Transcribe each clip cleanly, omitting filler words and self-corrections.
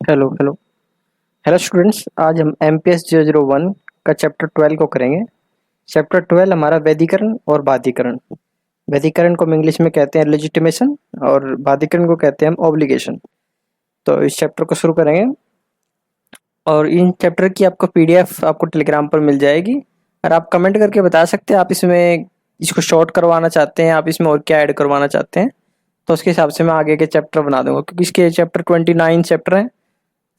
Hello hello hello students. आज हम M P S 001 का चैप्टर 12 को करेंगे। चैप्टर 12 हमारा वैदिकरण और बाधिकरण। वैदिकरण को हम इंग्लिश में कहते हैं लेजिटिमेशन और बाधिकरण को कहते हैं हम ऑब्लिगेशन। तो इस चैप्टर को शुरू करेंगे और इन चैप्टर की आपको पीडीएफ आपको टेलीग्राम पर मिल जाएगी और आप कमेंट करके बता सकते हैं आप इसमें इसको शॉर्ट करवाना चाहते हैं, आप इसमें और क्या ऐड करवाना चाहते हैं। तो उसके हिसाब से मैं आगे के चैप्टर बना दूंगा क्योंकि इसके चैप्टर 29 चैप्टर हैं।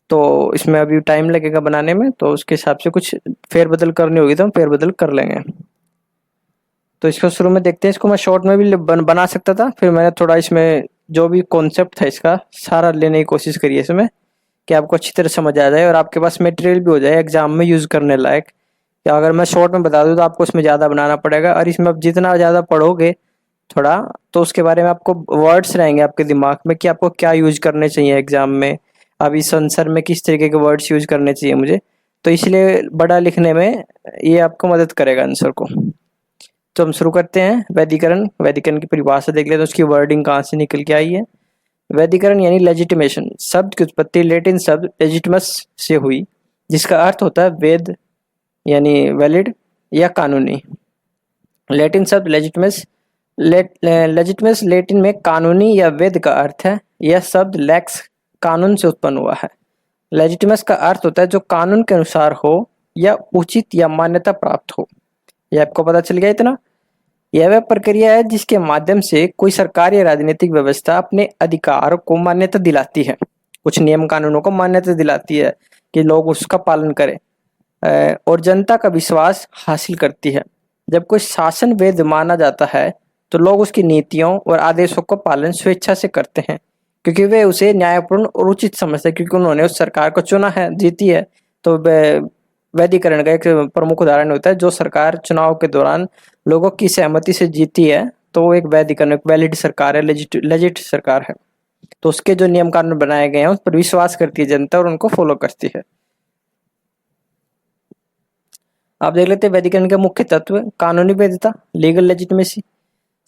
तो इसमें अभी टाइम लगेगा बनाने में, तो उसके हिसाब से कुछ फेरबदल करनी होगी तो हम फेरबदल कर लेंगे। तो इसको शुरू में देखते हैं। इसको मैं शॉर्ट में भी बना सकता था, फिर मैंने थोड़ा इसमें जो भी कॉन्सेप्ट था इसका सारा लेने की कोशिश करी है इसमें कि आपको अच्छी तरह समझ आ जाए और आपके पास मटेरियल भी हो जाए एग्जाम में यूज करने लायक। या अगर मैं शॉर्ट में बता दूँ तो आपको इसमें ज़्यादा बनाना पड़ेगा और इसमें आप जितना ज़्यादा पढ़ोगे थोड़ा तो उसके बारे में आपको वर्ड्स रहेंगे आपके दिमाग में कि आपको क्या यूज करने चाहिए एग्जाम में। अब इस आंसर में किस तरीके के वर्ड्स यूज करने चाहिए मुझे, तो इसलिए बड़ा लिखने में ये आपको मदद करेगा आंसर को। तो हम शुरू करते हैं। वैदिकरण वैदिकरण की परिभाषा देख लेते हैं, उसकी वर्डिंग कहाँ से निकल के आई है। वैदिकरण यानी लेजिटिमेशन शब्द की उत्पत्ति लेटिन शब्द लेजिटिमस से हुई, जिसका अर्थ होता है वेद यानी वैलिड या कानूनी। लैटिन शब्द लेजिटिमस लेजिटिमस लेटिन में कानूनी या वैध का अर्थ है। यह शब्द लैक्स कानून से उत्पन्न हुआ है। लेजिटिमस का अर्थ होता है जो कानून के अनुसार हो या उचित या मान्यता प्राप्त हो। यह आपको पता चल गया इतना। यह वह प्रक्रिया है जिसके माध्यम से कोई सरकार या राजनीतिक व्यवस्था अपने अधिकार को मान्यता दिलाती है, कुछ नियम कानूनों को मान्यता दिलाती है कि लोग उसका पालन करें और जनता का विश्वास हासिल करती है। जब कोई शासन वैध माना जाता है तो लोग उसकी नीतियों और आदेशों का पालन स्वेच्छा से करते हैं क्योंकि वे उसे न्यायपूर्ण और उचित समझते हैं, क्योंकि उन्होंने उस सरकार को चुना है, जीती है। तो वैधिकरण का एक प्रमुख उदाहरण होता है जो सरकार चुनाव के दौरान लोगों की सहमति से जीती है, तो वो एक वैधिकरण एक वैलिड सरकार है, लेजिट सरकार है। तो उसके जो नियम कानून बनाए गए हैं उस पर विश्वास करती है जनता और उनको फॉलो करती है। आप देख लेते हैं वैधिकरण के मुख्य तत्व। कानूनी वैधता लीगल लेजिटिमेसी।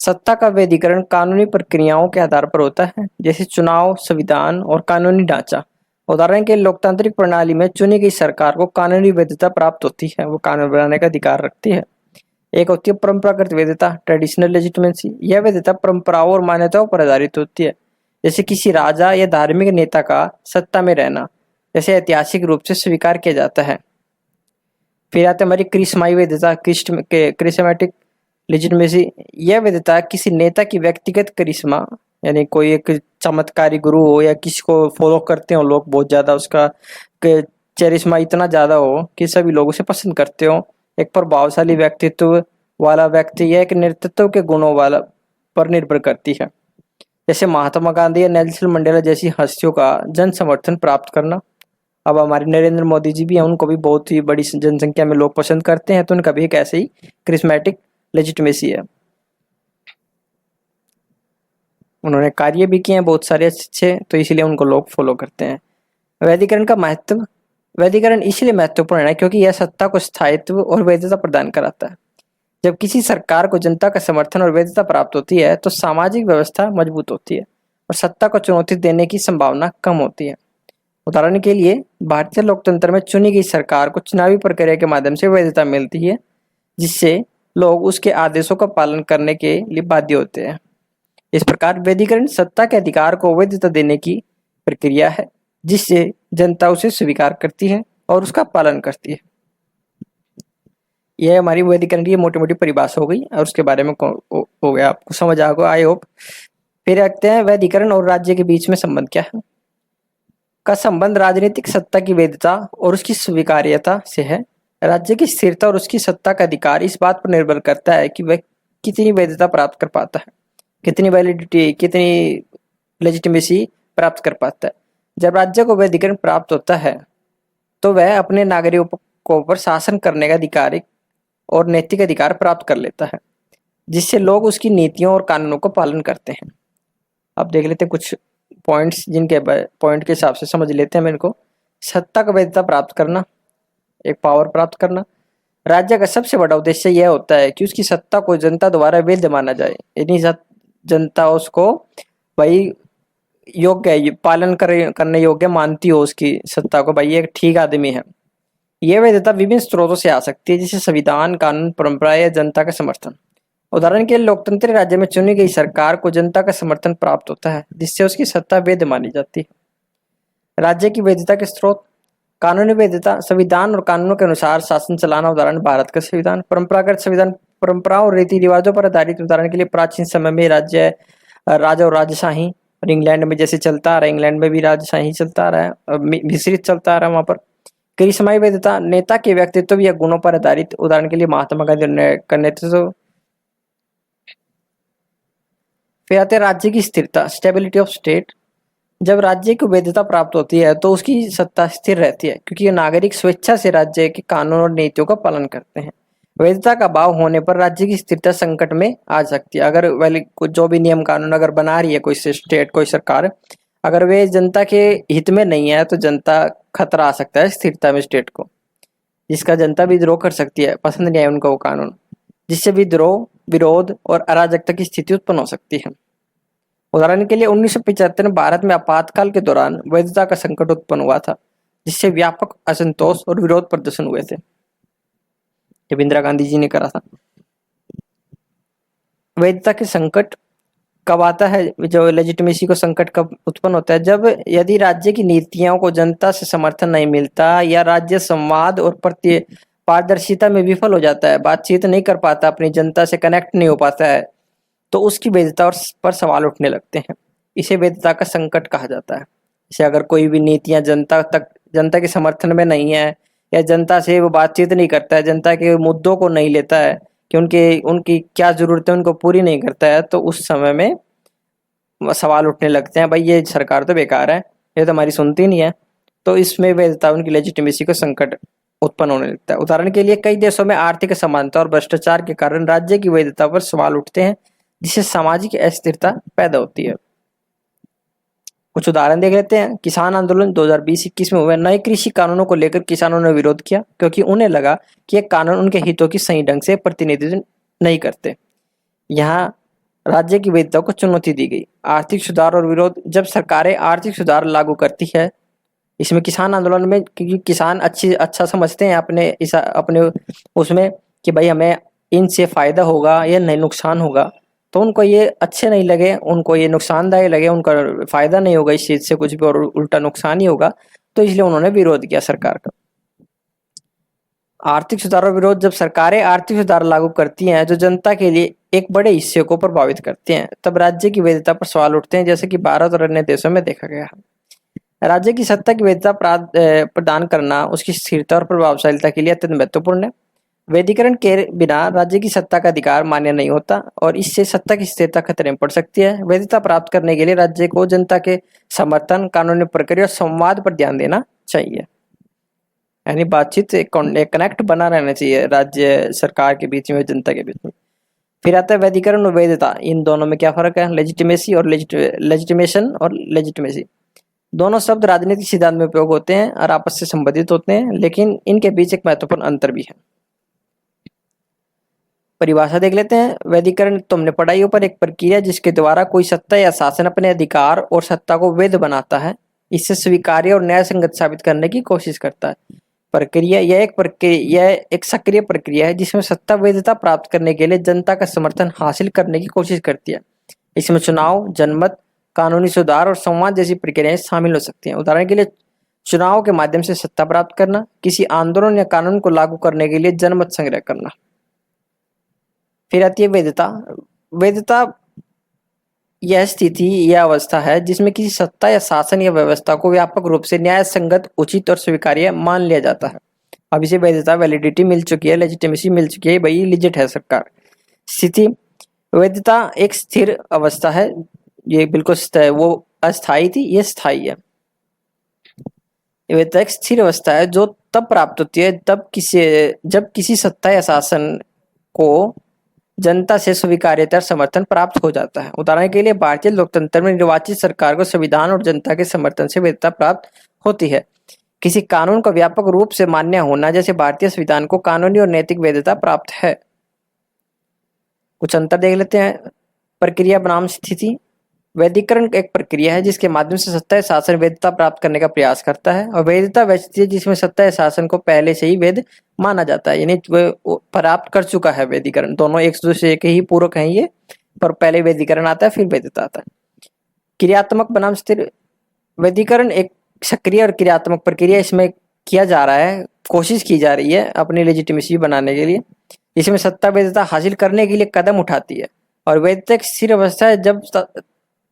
सत्ता का वैधिकरण कानूनी प्रक्रियाओं के आधार पर होता है, जैसे चुनाव, संविधान और कानूनी ढांचा। उदाहरण के लोकतांत्रिक प्रणाली में चुनी गई सरकार को कानूनी वैधता प्राप्त होती है, वो कानून बनाने का अधिकार रखती है। एक होती है परंपरागत वैधता ट्रेडिशनल लेजिटिमेसी। यह वैधता परंपराओं और मान्यताओं पर आधारित होती है, जैसे किसी राजा या धार्मिक नेता का सत्ता में रहना, जैसे ऐतिहासिक रूप से स्वीकार किया जाता है। फिर आते हमारी क्रिस्माई वैधता क्रिस्मेटिक लेजिटिमेसी। यह वैधता किसी नेता की व्यक्तिगत करिश्मा यानी कोई एक चमत्कारी गुरु हो या किसी को फॉलो करते हो लोग बहुत ज्यादा, उसका चरिश्मा इतना ज्यादा हो कि सभी लोग उसे पसंद करते हो। एक प्रभावशाली व्यक्तित्व वाला व्यक्ति या एक नेतृत्व के गुणों वाला पर निर्भर करती है, जैसे महात्मा गांधी या नेल्सन मंडेला जैसी हस्तियों का जन समर्थन प्राप्त करना। अब हमारे नरेंद्र मोदी जी भी हैं, उनको भी बहुत ही बड़ी जनसंख्या में लोग पसंद करते हैं, तो उनका भी एक ऐसे ही क्रिस्मेटिक लेजिटिमेसी है। उन्होंने कार्य भी किए हैं बहुत सारे अच्छे, तो इसीलिए उनको लोग फॉलो करते हैं। वैधिकरण का महत्व। वैधिकरण इसलिए महत्वपूर्ण है क्योंकि यह सत्ता को स्थायित्व और वैधता प्रदान कराता है। जब किसी सरकार को जनता का समर्थन और वैधता प्राप्त होती है तो सामाजिक व्यवस्था मजबूत होती है और सत्ता को चुनौती देने की संभावना कम होती है। उदाहरण के लिए भारतीय लोकतंत्र में चुनी गई सरकार को चुनावी प्रक्रिया के माध्यम से वैधता मिलती है, जिससे लोग उसके आदेशों का पालन करने के लिए बाध्य होते हैं। इस प्रकार वैधिकरण सत्ता के अधिकार को वैधता देने की प्रक्रिया है, जिससे जनता उसे स्वीकार करती है और उसका पालन करती है। यह हमारी वैधिकरण की मोटी मोटी परिभाषा हो गई और उसके बारे में हो गया, आपको समझ आ गया आई होप। फिर रखते हैं वैधिकरण और राज्य के बीच में संबंध क्या है। का संबंध राजनीतिक सत्ता की वैधता और उसकी स्वीकार्यता से है। राज्य की स्थिरता और उसकी सत्ता का अधिकार इस बात पर निर्भर करता है कि वह कितनी वैधता प्राप्त कर पाता है, कितनी वैलिडिटी, कितनी लेजिटिमेसी प्राप्त कर पाता है। जब राज्य को वैधिकरण प्राप्त होता है तो वह अपने नागरिकों को पर शासन करने का अधिकारिक और नैतिक अधिकार प्राप्त कर लेता है, जिससे लोग उसकी नीतियों और कानूनों को पालन करते हैं। अब देख लेते हैं कुछ पॉइंट्स, जिनके पॉइंट के हिसाब से समझ लेते हैं हम इनको। सत्ता का वैधता प्राप्त करना, एक पावर प्राप्त करना। राज्य का सबसे बड़ा उद्देश्य यह होता है कि उसकी सत्ता को जनता द्वारा वैध माना जाए, यानी जनता उसको भाई योग्य है, पालन करने योग्य मानती हो उसकी सत्ता को, भाई ये एक ठीक आदमी है। ये वैधता विभिन्न स्रोतों से आ सकती है, जैसे संविधान, कानून, परंपरा या जनता का समर्थन। उदाहरण के लिए लोकतंत्र राज्य में चुनी गई सरकार को जनता का समर्थन प्राप्त होता है, जिससे उसकी सत्ता वैध मानी जाती है। राज्य की वैधता के स्रोत: कानूनी वैधता: संविधान और कानूनों के अनुसार शासन चलाना, उदाहरण भारत का संविधान। परंपरागत संविधान: परंपराओं और रीति रिवाजों पर आधारित, उदाहरण के लिए प्राचीन समय में राजा और राजशाही, और इंग्लैंड में जैसे चलता आ रहा है, इंग्लैंड में भी राजशाही चलता आ रहा है, मिश्रित चलता आ रहा है वहां पर। करिश्माई वैधता: नेता के व्यक्तित्व या गुणों पर आधारित, उदाहरण के लिए महात्मा गांधी का नेतृत्व। फिर आते हैं राज्य की स्थिरता, स्टेबिलिटी ऑफ स्टेट। जब राज्य को वैधता प्राप्त होती है तो उसकी सत्ता स्थिर रहती है, क्योंकि ये नागरिक स्वेच्छा से राज्य के कानून और नीतियों का पालन करते हैं। वैधता का अभाव होने पर राज्य की स्थिरता संकट में आ सकती है। अगर वाली जो भी नियम कानून अगर बना रही है कोई स्टेट, कोई सरकार, अगर वे जनता के हित में नहीं है तो जनता खतरा आ सकता है स्थिरता में स्टेट को, जिसका जनता विद्रोह कर सकती है, पसंद नहीं है उनको वो कानून, जिससे विद्रोह, विरोध और अराजकता की स्थिति उत्पन्न हो सकती है। उदाहरण के लिए 1975 में भारत में आपातकाल के दौरान वैधता का संकट उत्पन्न हुआ था, जिससे व्यापक असंतोष और विरोध प्रदर्शन हुए थे, जब इंदिरा गांधी जी ने करा था। वैधता के संकट कब आता है, जो लेजिटिमेसी को संकट कब उत्पन्न होता है, जब यदि राज्य की नीतियों को जनता से समर्थन नहीं मिलता, या राज्य संवाद और पारदर्शिता में विफल हो जाता है, बातचीत नहीं कर पाता, अपनी जनता से कनेक्ट नहीं हो पाता है, तो उसकी वैधता पर सवाल उठने लगते हैं। इसे वैधता का संकट कहा जाता है। इसे अगर कोई भी नीतियां जनता के समर्थन में नहीं है, या जनता से वो बातचीत नहीं करता है, जनता के मुद्दों को नहीं लेता है कि उनकी क्या जरूरत है उनको पूरी नहीं करता है, तो उस समय में सवाल उठने लगते हैं, भाई ये सरकार तो बेकार है, ये तो हमारी सुनती नहीं है। तो इसमें वैधता, उनकी लेजिटिमेसी को संकट उत्पन्न होने लगता है। उदाहरण के लिए कई देशों में आर्थिक असमानता और भ्रष्टाचार के कारण राज्य की वैधता पर सवाल उठते हैं, जिससे सामाजिक अस्थिरता पैदा होती है। कुछ उदाहरण देख लेते हैं। किसान आंदोलन 2020-21 में हुए। नए कृषि कानूनों को लेकर किसानों ने विरोध किया, क्योंकि उन्हें लगा कि ये कानून उनके हितों की सही ढंग से प्रतिनिधित्व नहीं करते। यहाँ राज्य की वैधता को चुनौती दी गई। आर्थिक सुधार और विरोध: जब सरकारें आर्थिक सुधार लागू करती है, इसमें किसान आंदोलन में, क्योंकि किसान अच्छा समझते हैं अपने उसमें कि भाई हमें इनसे फायदा होगा या नहीं नुकसान होगा, तो उनको ये अच्छे नहीं लगे, उनको ये नुकसानदायक लगे, उनका फायदा नहीं होगा इस चीज से कुछ भी और उल्टा नुकसान ही होगा, तो इसलिए उन्होंने विरोध किया सरकार का। आर्थिक सुधार और विरोध: जब सरकारें आर्थिक सुधार लागू करती हैं जो जनता के लिए एक बड़े हिस्से को प्रभावित करते हैं, तब राज्य की वैधता पर सवाल उठते हैं, जैसे कि भारत और अन्य देशों में देखा गया है। राज्य की सत्ता की वैधता प्रदान करना उसकी स्थिरता और प्रभावशीलता के लिए अत्यंत महत्वपूर्ण है। वैधीकरण के बिना राज्य की सत्ता का अधिकार मान्य नहीं होता, और इससे सत्ता की स्थिरता खतरे में पड़ सकती है। वैधता प्राप्त करने के लिए राज्य को जनता के समर्थन, कानूनी प्रक्रिया और संवाद पर ध्यान देना चाहिए, यानी बातचीत, कनेक्ट बना रहना चाहिए राज्य सरकार के बीच में, जनता के बीच में। फिर आता है वैधीकरण और वैधता। इन दोनों में क्या फर्क है? लेजिटिमेसी और लेजिटिमेशन और लेजिटिमेसी, दोनों शब्द राजनीतिक सिद्धांत में उपयोग होते हैं और आपस से संबंधित होते हैं, लेकिन इनके बीच एक महत्वपूर्ण अंतर भी है। परिभाषा देख लेते हैं। वैधीकरण तुमने पढ़ाई ऊपर एक प्रक्रिया जिसके द्वारा कोई सत्ता या शासन अपने अधिकार और सत्ता को वैध बनाता है, इससे स्वीकार्य और न्याय संगत साबित करने की कोशिश करता है। प्रक्रिया, यह एक सक्रिय प्रक्रिया है जिसमें सत्ता वैधता प्राप्त करने के लिए जनता का समर्थन हासिल करने की कोशिश करती है। इसमें चुनाव, जनमत, कानूनी सुधार और संवाद जैसी प्रक्रियाएं शामिल हो सकती हैं। उदाहरण के लिए चुनाव के माध्यम से सत्ता प्राप्त करना, किसी आंदोलन या कानून को लागू करने के लिए जनमत संग्रह करना। फिर आती है वैधता। वैधता यह स्थिति या अवस्था है जिसमें किसी सत्ता या शासन या व्यवस्था को व्यापक रूप से न्याय संगत, उचित और स्वीकार्य मान लिया जाता है। अब इसे वैधता, वैलिडिटी मिल चुकी है, लेजिटिमेसी मिल चुकी है, भाई लिजिट है सरकार। स्थिति, वैधता एक स्थिर अवस्था है, ये बिल्कुल वो अस्थायी थी, ये स्थायी है। वैधता एक स्थिर अवस्था है जो तब प्राप्त होती है जब किसी सत्ता या शासन को जनता से स्वीकार्यता समर्थन प्राप्त हो जाता है। उदाहरण के लिए भारतीय लोकतंत्र में निर्वाचित सरकार को संविधान और जनता के समर्थन से वैधता प्राप्त होती है। किसी कानून का व्यापक रूप से मान्य होना, जैसे भारतीय संविधान को कानूनी और नैतिक वैधता प्राप्त है। कुछ अंतर देख लेते हैं। प्रक्रिया बनाम स्थिति। वैदिकरण एक प्रक्रिया है जिसके माध्यम से सत्ता या शासन वैधता प्राप्त करने का प्रयास करता है, और वैधता वैसी है जिसमें सत्ता या शासन को पहले से ही वैध माना जाता है, यानी वो प्राप्त कर चुका है वैदिकरण। दोनों एक दूसरे के ही पूरक हैं ये, पर पहले वैदिकरण आता है फिर वैधता आता है। क्रियात्मक बनाम स्थिर। वैदिकरण एक सक्रिय और क्रियात्मक प्रक्रिया, इसमें किया जा रहा है, कोशिश की जा रही है अपनी लेजिटिमेसी बनाने के लिए, इसमें सत्ता वैधता हासिल करने के लिए कदम उठाती है। और वैधता एक स्थिर अवस्था है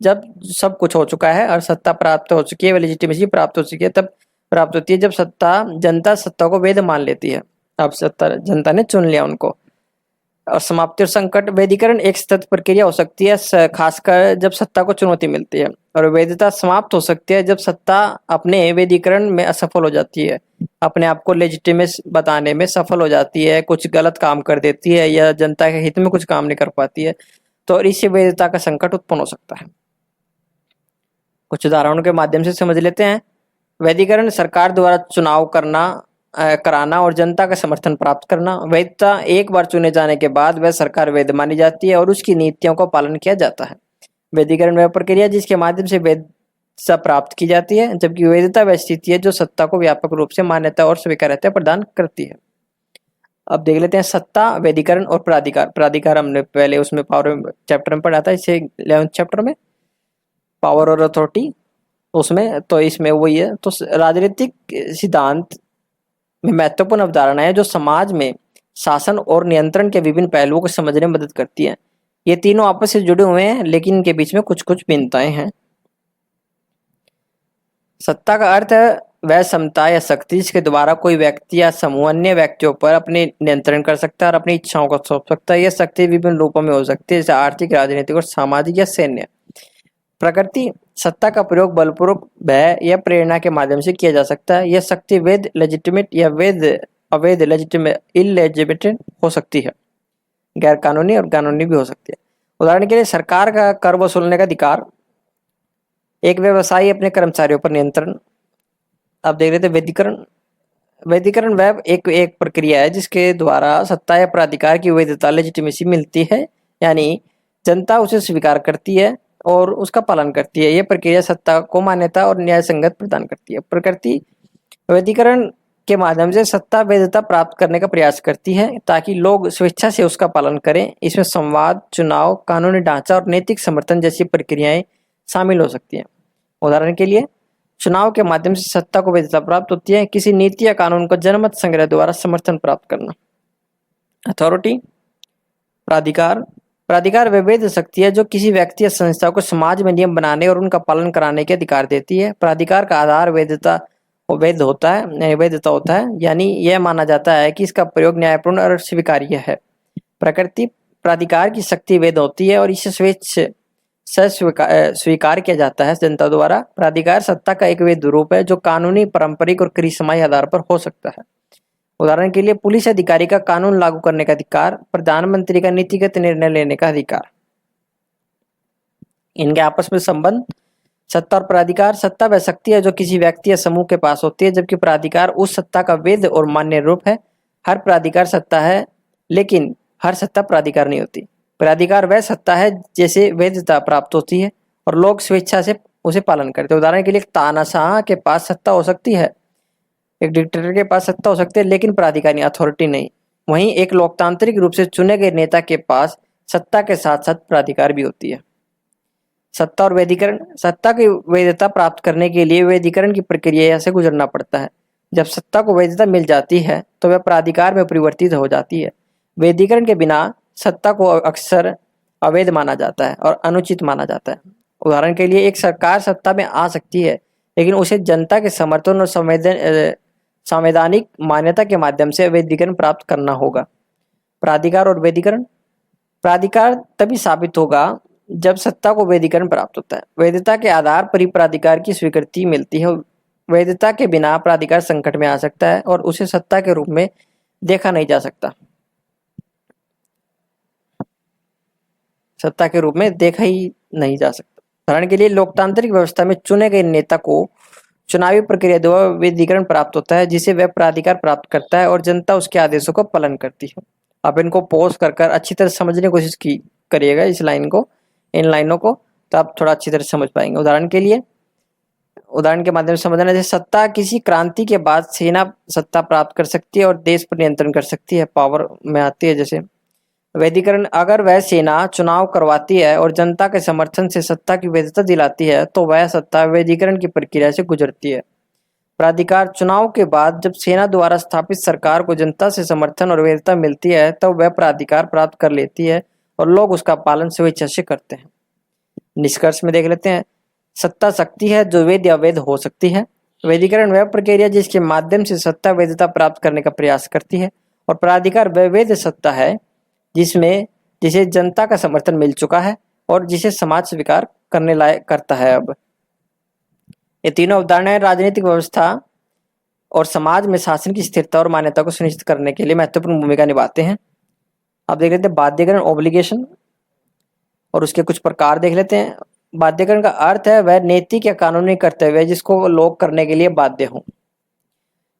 जब सब कुछ हो चुका है और सत्ता प्राप्त हो चुकी है, लेजिटिमेसी प्राप्त हो चुकी है, तब प्राप्त होती है जब जनता सत्ता को वैध मान लेती है। अब सत्ता जनता ने चुन लिया उनको। और समाप्ति और संकट। वैधिकरण एक सतत प्रक्रिया हो सकती है, खासकर जब सत्ता को चुनौती मिलती है, और वैधता समाप्त हो सकती है जब सत्ता अपने वैधिकरण में असफल हो जाती है, अपने आप को लेजिटिमेस बताने में सफल हो जाती है, कुछ गलत काम कर देती है या जनता के हित में कुछ काम नहीं कर पाती है, तो इससे वैधता का संकट उत्पन्न हो सकता है। कुछ उदाहरणों के माध्यम से समझ लेते हैं। वैधिकरण सरकार द्वारा चुनाव कराना और जनता का समर्थन प्राप्त करना। वैधता एक बार चुने जाने के बाद वह सरकार वैध मानी जाती है और उसकी नीतियों का पालन किया जाता है। वैधिकरण वह प्रक्रिया जिसके माध्यम से वैधता प्राप्त की जाती है, जबकि वैधता वह स्थिति है जो सत्ता को व्यापक रूप से मान्यता और स्वीकार्यता प्रदान करती है। अब देख लेते हैं सत्ता, वैधिकरण और प्राधिकार। प्राधिकार हमने पहले उसमें पावर चैप्टर में पढ़ा था, इसे 11th चैप्टर में पावर और अथॉरिटी, उसमें तो इसमें वही है। तो राजनीतिक सिद्धांत में महत्वपूर्ण अवधारणाएं जो समाज में शासन और नियंत्रण के विभिन्न पहलुओं को समझने में मदद करती हैं। ये तीनों आपस से जुड़े हुए हैं, लेकिन इनके बीच में कुछ कुछ भिन्नताएं हैं। सत्ता का अर्थ है वह क्षमता या शक्ति जिसके द्वारा कोई व्यक्ति या समूह अन्य व्यक्तियों पर अपने नियंत्रण कर सकता है और अपनी इच्छाओं को सौंप सकता है। यह शक्ति विभिन्न रूपों में हो सकती है, जैसे आर्थिक, राजनीतिक और सामाजिक या सैन्य। प्रकृति। सत्ता का प्रयोग बलपूर्वक, भय या प्रेरणा के माध्यम से किया जा सकता है। यह शक्ति वैध, लेजिटिमेट या अवैध, लेजिटिमेट, इलेजिटिमेट हो सकती है, गैर कानूनी और कानूनी भी हो सकती है। उदाहरण के लिए सरकार का कर वसूलने का अधिकार, एक व्यवसायी अपने कर्मचारियों पर नियंत्रण। अब देख लेते वैधिकरण। वैधिकरण वह एक प्रक्रिया है जिसके द्वारा सत्ता या प्राधिकार की वैधता, लेजिटिमेसी मिलती है, यानी जनता उसे स्वीकार करती है और उसका पालन करती है। यह प्रक्रिया सत्ता को मान्यता और न्याय संगत प्रदान करती है। प्रकृति। वैधिकरण के माध्यम से सत्ता वैधता प्राप्त करने का प्रयास करती है ताकि लोग स्वेच्छा से उसका पालन करें। इसमें संवाद, चुनाव, कानूनी ढांचा और नैतिक समर्थन जैसी प्रक्रियाएं शामिल हो सकती हैं। उदाहरण के लिए चुनाव के माध्यम से सत्ता को वैधता प्राप्त होती है, किसी नीति या कानून को जनमत संग्रह द्वारा समर्थन प्राप्त करना। अथॉरिटी। प्राधिकार। प्राधिकार वह वैध शक्ति है जो किसी व्यक्ति या संस्था को समाज में नियम बनाने और उनका पालन कराने के अधिकार देती है। प्राधिकार का आधार वैधता होता है, यानी यह माना जाता है कि इसका प्रयोग न्यायपूर्ण और स्वीकार्य है। प्रकृति। प्राधिकार की शक्ति वैध होती है और इसे स्वीकार किया जाता है जनता द्वारा। प्राधिकार सत्ता का एक वैध रूप है जो कानूनी, पारंपरिक और करिश्माई आधार पर हो सकता है। उदाहरण के लिए पुलिस अधिकारी का कानून लागू करने का अधिकार, प्रधानमंत्री का नीतिगत निर्णय लेने का अधिकार। इनके आपस में संबंध। सत्ता और प्राधिकार। सत्ता वह शक्ति है जो किसी व्यक्ति या समूह के पास होती है, जबकि प्राधिकार उस सत्ता का वैध और मान्य रूप है। हर प्राधिकार सत्ता है, लेकिन हर सत्ता प्राधिकार नहीं होती। प्राधिकार वह सत्ता है जैसे वैधता प्राप्त होती है और लोग स्वेच्छा से उसे पालन करते हैं। उदाहरण के लिए एक तानाशाह के पास सत्ता हो सकती है, एक डिक्टेटर के पास सत्ता हो सकती है, लेकिन प्राधिकार नहीं, अथॉरिटी नहीं। वहीं एक लोकतांत्रिक रूप से चुने गए नेता के पास सत्ता के साथ साथ प्राधिकार भी होती है। सत्ता और वैधिकरण। सत्ता की वैधता प्राप्त करने के लिए वैधिकरण की प्रक्रिया से गुजरना पड़ता है। जब सत्ता को वैधता मिल जाती है तो वह प्राधिकार में परिवर्तित हो जाती है। वैधिकरण के बिना सत्ता को अक्सर अवैध माना जाता है और अनुचित माना जाता है। उदाहरण के लिए एक सरकार सत्ता में आ सकती है, लेकिन उसे जनता के समर्थन और संवैधानिक मान्यता के माध्यम से वैधिकरण प्राप्त करना होगा। प्राधिकार और वैधिकरण। प्राधिकार तभी साबित होगा जब सत्ता को वैधिकरण प्राप्त होता है। वैधता के आधार पर ही प्राधिकार की स्वीकृति मिलती है। वैधता के बिना प्राधिकार संकट में आ सकता है और उसे सत्ता के रूप में देखा नहीं जा सकता। सत्ता के रूप में देखा ही नहीं जा सकता। उदाहरण के लिए लोकतांत्रिक व्यवस्था में चुने गए नेता को चुनावी प्रक्रिया द्वारा वैधिकरण प्राप्त होता है, जिसे वह प्राधिकार प्राप्त करता है और जनता उसके आदेशों का पालन करती है। आप इनको पॉज कर अच्छी तरह समझने की कोशिश करिएगा, इन लाइनों को, तो आप थोड़ा अच्छी तरह समझ पाएंगे। उदाहरण के माध्यम से समझना, जैसे सत्ता किसी क्रांति के बाद सेना सत्ता प्राप्त कर सकती है और देश पर नियंत्रण कर सकती है, पावर में आती है। जैसे वैधिकरण, अगर वह सेना चुनाव करवाती है और जनता के समर्थन से सत्ता की वैधता दिलाती है तो वह सत्ता वैधिकरण की प्रक्रिया से गुजरती है। प्राधिकार, चुनाव के बाद जब सेना द्वारा स्थापित सरकार को जनता से समर्थन और वैधता मिलती है तब वह प्राधिकार प्राप्त कर लेती है और लोग उसका पालन स्वेच्छा से करते हैं। निष्कर्ष में देख लेते हैं, सत्ता शक्ति है जो वैध या अवैध हो सकती है। वैधिकरण वह प्रक्रिया जिसके माध्यम से सत्ता वैधता प्राप्त करने का प्रयास करती है, और प्राधिकार वह वैध सत्ता है जिसे जनता का समर्थन मिल चुका है और जिसे समाज स्वीकार करने लायक करता है। अब ये तीनों अवधारणाएं राजनीतिक व्यवस्था और समाज में शासन की स्थिरता और मान्यता को सुनिश्चित करने के लिए महत्वपूर्ण भूमिका निभाते हैं। अब देख लेते हैं बाध्यकरण, ऑब्लिगेशन, और उसके कुछ प्रकार देख लेते हैं। बाध्यकरण का अर्थ है वह नैतिक या कानूनी कर्तव्य जिसको लोग करने के लिए बाध्य हों,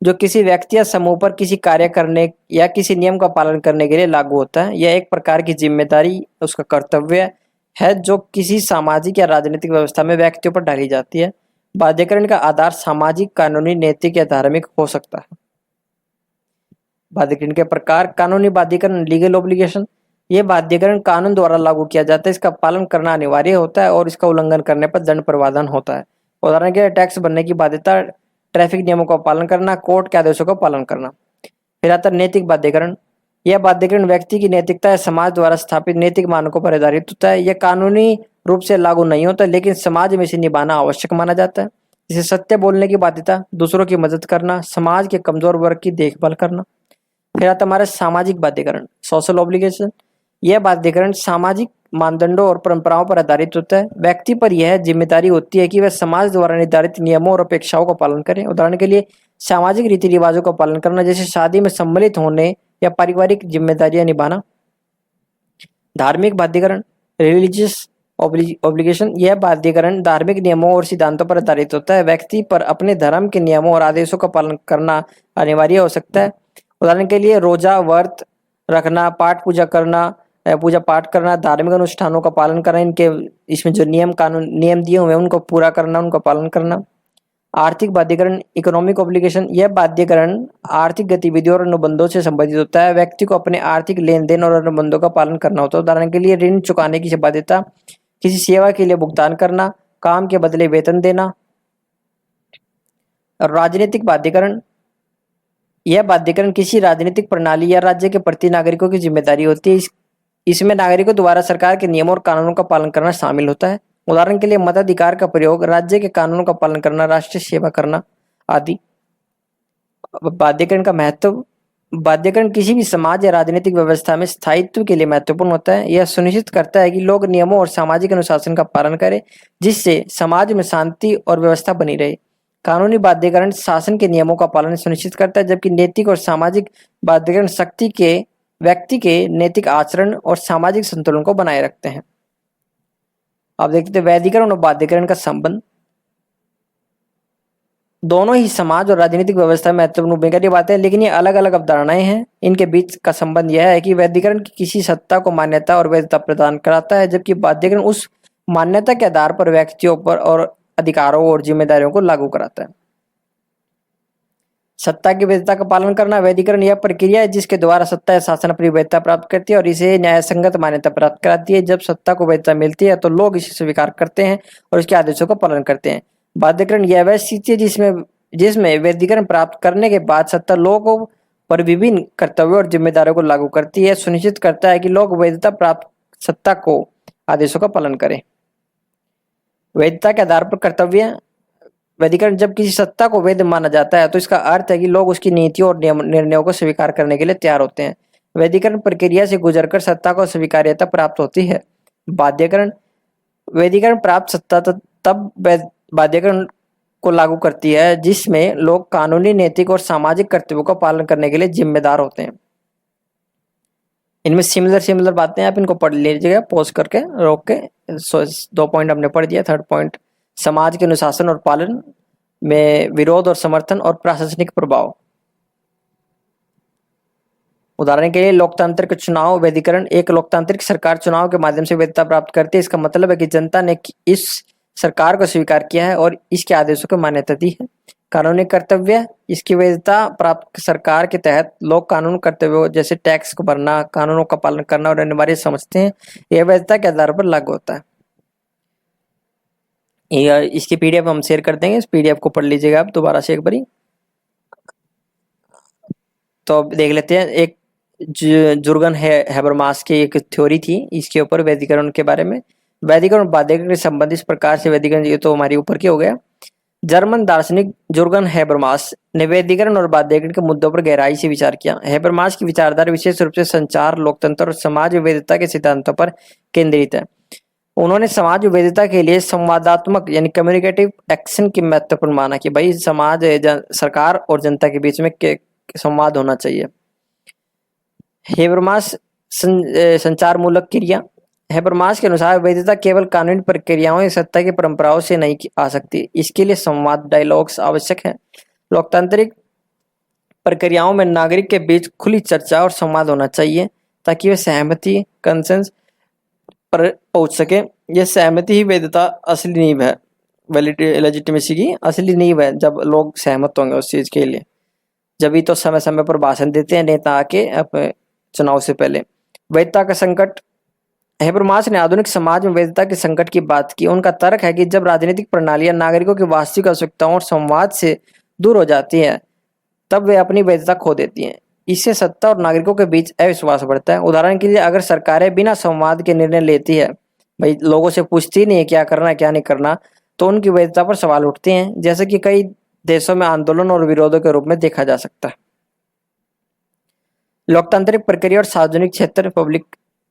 जो किसी व्यक्ति या समूह पर किसी कार्य करने या किसी नियम का पालन करने के लिए लागू होता है। यह एक प्रकार की जिम्मेदारी, उसका कर्तव्य है जो किसी सामाजिक या राजनीतिक व्यवस्था में व्यक्तियों पर डाली जाती है। बाध्यकरण का आधार सामाजिक, कानूनी, नैतिक या धार्मिक हो सकता है। बाध्यकरण के प्रकार, कानूनी बाध्यकरण, लीगल ऑब्लिगेशन, यह बाध्यकरण कानून द्वारा लागू किया जाता है, इसका पालन करना अनिवार्य होता है और इसका उल्लंघन करने पर दंड प्रावधान होता है। उदाहरण के लिए टैक्स भरने की बाध्यता, ट्रैफिक नियमों का पालन करना, कोर्ट के आदेशों का पालन करना। फिर आता है नैतिक बाध्यकरण, यह बाध्यकरण व्यक्ति की नैतिकता या समाज द्वारा स्थापित नैतिक मानकों पर आधारित होता है। यह कानूनी रूप से लागू नहीं होता लेकिन समाज में इसे निभाना आवश्यक माना जाता है। जैसे सत्य बोलने की बाध्यता, दूसरों की मदद करना, समाज के कमजोर वर्ग की देखभाल करना। फिर आता हमारा सामाजिक बाध्यकरण, सोशल ऑब्लिगेशन, यह बाध्यकरण सामाजिक मानदंडों और परंपराओं पर आधारित होता है। व्यक्ति पर यह जिम्मेदारी होती है कि वह समाज द्वारा निर्धारित नियमों और अपेक्षाओं का पालन करे। उदाहरण के लिए सामाजिक रीति रिवाजों का पालन करना, जैसे शादी में सम्मिलित होने या पारिवारिक जिम्मेदारियां निभाना। धार्मिक बाध्यकरण, रिलीजियस ऑब्लिगेशन, यह बाध्यकरण धार्मिक नियमों और सिद्धांतों पर आधारित होता है। व्यक्ति पर अपने धर्म के नियमों और आदेशों का पालन करना अनिवार्य हो सकता है। उदाहरण के लिए रोजा, व्रत रखना, पूजा पाठ करना, धार्मिक अनुष्ठानों का पालन करना, इसमें जो नियम दिए हुए हैं उनको पूरा करना, उनका पालन करना। आर्थिक बाध्यकरण, इकोनॉमिक ऑब्लिगेशन, यह बाध्यकरण आर्थिक गतिविधियों और अनुबंधों से संबंधित होता है। व्यक्ति को अपने आर्थिक लेन देन और अनुबंधों का पालन करना होता है। उदाहरण के लिए ऋण चुकाने की बाध्यता, किसी सेवा के लिए भुगतान करना, काम के बदले वेतन देना। राजनीतिक बाध्यकरण, यह बाध्यकरण किसी राजनीतिक प्रणाली या राज्य के प्रति नागरिकों की जिम्मेदारी होती है। इसमें नागरिकों द्वारा सरकार के नियमों और कानूनों का पालन करना शामिल होता है। उदाहरण के लिए मताधिकार का प्रयोग, राज्य के कानूनों का पालन करना, राष्ट्रीय सेवा करना आदि। बाध्यकरण का महत्व, बाध्यकरण किसी भी समाज या राजनीतिक व्यवस्था में स्थायित्व के लिए महत्वपूर्ण होता है। यह सुनिश्चित करता है कि लोग नियमों और सामाजिक अनुशासन का पालन करें जिससे समाज में शांति और व्यवस्था बनी रहे। कानूनी बाध्यकरण शासन के नियमों का पालन सुनिश्चित करता है, जबकि नैतिक और सामाजिक बाध्यकरण व्यक्ति के नैतिक आचरण और सामाजिक संतुलन को बनाए रखते हैं। अब देखते हैं वैधिकरण और बाध्यकरण का संबंध। दोनों ही समाज और राजनीतिक व्यवस्था में महत्वपूर्ण भूमिका निभाते हैं, लेकिन ये अलग अलग अवधारणाएं हैं। इनके बीच का संबंध यह है कि वैधिकरण किसी सत्ता को मान्यता और वैधता प्रदान कराता है, जबकि बाध्यकरण उस मान्यता के आधार पर व्यक्तियों पर और अधिकारों और जिम्मेदारियों को लागू कराता है। सत्ता की वैधता का पालन करना, वैधिकरण यह प्रक्रिया है जिसके द्वारा सत्ता या शासन अपनी वैधता प्राप्त करती है और इसे न्यायसंगत मान्यता प्राप्त कराती है। जब सत्ता को वैधता मिलती है तो लोग इसे स्वीकार करते हैं और इसके आदेशों का पालन करते हैं। बाध्यकरण यह वह स्थिति है जिसमें वैधिकरण प्राप्त करने के बाद सत्ता लोगों पर विभिन्न कर्तव्यों और जिम्मेदारियों को लागू करती है, सुनिश्चित करता है कि लोग वैधता प्राप्त सत्ता को आदेशों का पालन करें। वैधता के आधार पर कर्तव्य, वैधिकरण जब किसी सत्ता को वैध माना जाता है तो इसका अर्थ है कि लोग उसकी नीतियों और निर्णयों को स्वीकार करने के लिए तैयार होते हैं। वैधिकरण प्रक्रिया से गुजरकर सत्ता को स्वीकार्यता प्राप्त होती है। बाध्यकरण, वैधिकरण प्राप्त सत्ता तब बाध्यकरण को लागू करती है जिसमें लोग कानूनी, नैतिक और सामाजिक कर्तव्यों का पालन करने के लिए जिम्मेदार होते हैं। इनमें सिमिलर बातें आप इनको पढ़ लीजिएगा, पॉज करके, रोक के। 2 पॉइंट हमने पढ़ दिया। 3rd पॉइंट, समाज के अनुशासन और पालन में विरोध और समर्थन और प्रशासनिक प्रभाव। उदाहरण के लिए लोकतांत्रिक चुनाव वैधीकरण, एक लोकतांत्रिक सरकार चुनाव के माध्यम से वैधता प्राप्त करती है। इसका मतलब है कि जनता ने इस सरकार को स्वीकार किया है और इसके आदेशों को मान्यता दी है। कानूनी कर्तव्य, इसकी वैधता प्राप्त सरकार के तहत लोग कानून कर्तव्यों जैसे टैक्स को भरना, कानूनों का पालन करना और अनिवार्य समझते हैं। यह वैधता के आधार पर लागू होता है। इसकी पीडीएफ हम शेयर कर देंगे, इस पीडीएफ को पढ़ लीजिएगा आप दोबारा से एक बारी। तो अब देख लेते हैं, एक जुर्गन हैबरमास की एक थ्योरी थी इसके ऊपर वैधीकरण के बारे में। वैधीकरण और बाध्यकरण के संबंध इस प्रकार से, वैधीकरण ये तो हमारे ऊपर के हो गया। जर्मन दार्शनिक जुर्गन हैबरमास ने वैधीकरण और बाध्यकरण के मुद्दों पर गहराई से विचार किया। हैबरमास की विचारधारा विशेष रूप से संचार, लोकतंत्र और समाज विविधता के सिद्धांतों पर केंद्रित है। उन्होंने समाज विविधता के लिए संवादात्मक यानी कम्युनिकेटिव एक्शन की महत्वपूर्ण माना कि भाई समाज, सरकार और जनता के बीच में संवाद होना चाहिए। हैबरमास संचार मूलक क्रिया, हैबरमास के अनुसार वैधता केवल कानूनी प्रक्रियाओं या सत्ता की परंपराओं से नहीं आ सकती, इसके लिए संवाद, डायलॉग्स आवश्यक है। लोकतांत्रिक प्रक्रियाओं में नागरिक के बीच खुली चर्चा और संवाद होना चाहिए ताकि वे सहमति, कंसेंस पर पहुंच सके। यह सहमति ही वैधता असली नींव है, लेजिटिमेसी की असली नींव है। जब लोग सहमत होंगे उस चीज के लिए, जब तो समय समय पर भाषण देते हैं नेता आके अपने चुनाव से पहले। वैधता का संकट, हैबरमास ने आधुनिक समाज में वैधता के संकट की बात की। उनका तर्क है कि जब राजनीतिक प्रणालियां नागरिकों की वास्तविक आवश्यकताओं और संवाद से दूर हो जाती हैं तब वे अपनी वैधता खो देती हैं। इससे सत्ता और नागरिकों के बीच अविश्वास बढ़ता है। उदाहरण के लिए, अगर सरकारें बिना संवाद के निर्णय लेती है, भाई लोगों से पूछती नहीं है क्या करना क्या नहीं करना, तो उनकी वैधता पर सवाल उठते हैं, जैसे कि कई देशों में आंदोलन और विरोधों के रूप में देखा जा सकता है। लोकतांत्रिक प्रक्रिया और सार्वजनिक क्षेत्र, पब्लिक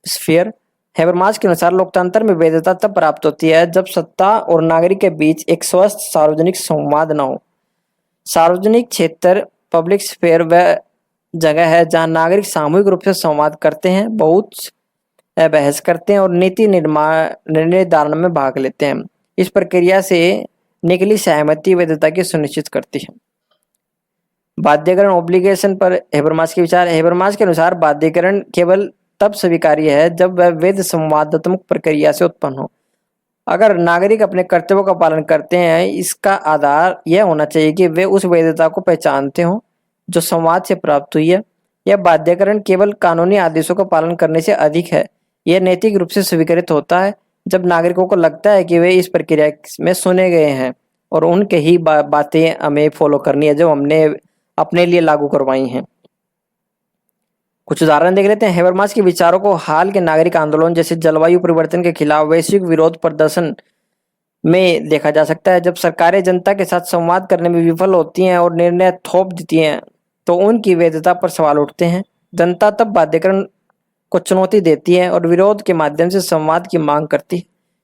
स्फीयर, हैबरमास के अनुसार लोकतंत्र में वैधता तब प्राप्त होती है जब सत्ता और नागरिक के बीच एक स्वस्थ सार्वजनिक संवाद न हो। सार्वजनिक क्षेत्र, पब्लिक स्फीयर वह जगह है जहां नागरिक सामूहिक रूप से संवाद करते हैं, बहुत बहस करते हैं और नीति निर्णय धारण में भाग लेते हैं। इस प्रक्रिया से निकली सहमति वैधता की सुनिश्चित करती है। बाध्यकरण, ऑब्लिगेशन पर हैबरमास के विचार, हैबरमास के अनुसार बाध्यकरण केवल तब स्वीकार्य है जब वह वैध संवादात्मक प्रक्रिया से उत्पन्न हो। अगर नागरिक अपने कर्तव्यों का पालन करते हैं, इसका आधार यह होना चाहिए कि वे उस वैधता को पहचानते हों जो संवाद से प्राप्त हुई है। यह बाध्यकरण केवल कानूनी आदेशों का पालन करने से अधिक है। यह नैतिक रूप से स्वीकृत होता है जब नागरिकों को लगता है कि वे इस प्रक्रिया में सुने गए हैं और उनके ही बातें हमें फॉलो करनी है जो हमने अपने लिए लागू करवाई हैं। कुछ उदाहरण देख लेते हैं। हैबरमास के विचारों को हाल के नागरिक आंदोलन जैसे जलवायु परिवर्तन के खिलाफ वैश्विक विरोध प्रदर्शन में देखा जा सकता है। जब सरकारें जनता के साथ संवाद करने में विफल होती हैं और निर्णय थोप देती हैं तो उनकी वैधता पर सवाल उठते हैं। जनता तब बाध्यकरण को चुनौती देती है और विरोध के माध्यम से संवाद की मांग करती है,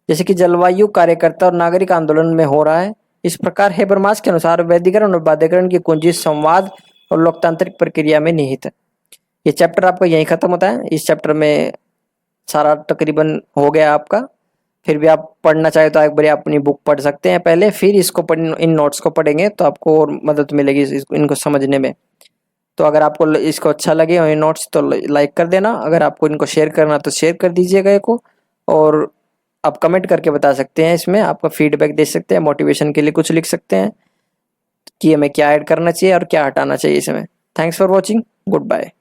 जैसे कि जलवायु कार्यकर्ता और नागरिक आंदोलन में हो रहा है। इस प्रकार हैबरमास के अनुसार वैधीकरण और बाध्यकरण की कुंजी संवाद और लोकतांत्रिक प्रक्रिया में निहित है। ये चैप्टर आपका यहीं खत्म होता है। इस चैप्टर में सारा तकरीबन हो गया आपका। फिर भी आप पढ़ना चाहे तो एक बार अपनी बुक पढ़ सकते हैं पहले, फिर इसको इन नोट्स को पढ़ेंगे तो आपको और मदद मिलेगी इनको समझने में। तो अगर आपको इसको अच्छा लगे और ये नोट्स तो लाइक कर देना। अगर आपको इनको शेयर करना तो शेयर कर दीजिएगा को, और आप कमेंट करके बता सकते हैं, इसमें आपका फीडबैक दे सकते हैं, मोटिवेशन के लिए कुछ लिख सकते हैं कि हमें क्या ऐड करना चाहिए और क्या हटाना चाहिए इसमें। Thanks for watching, good bye.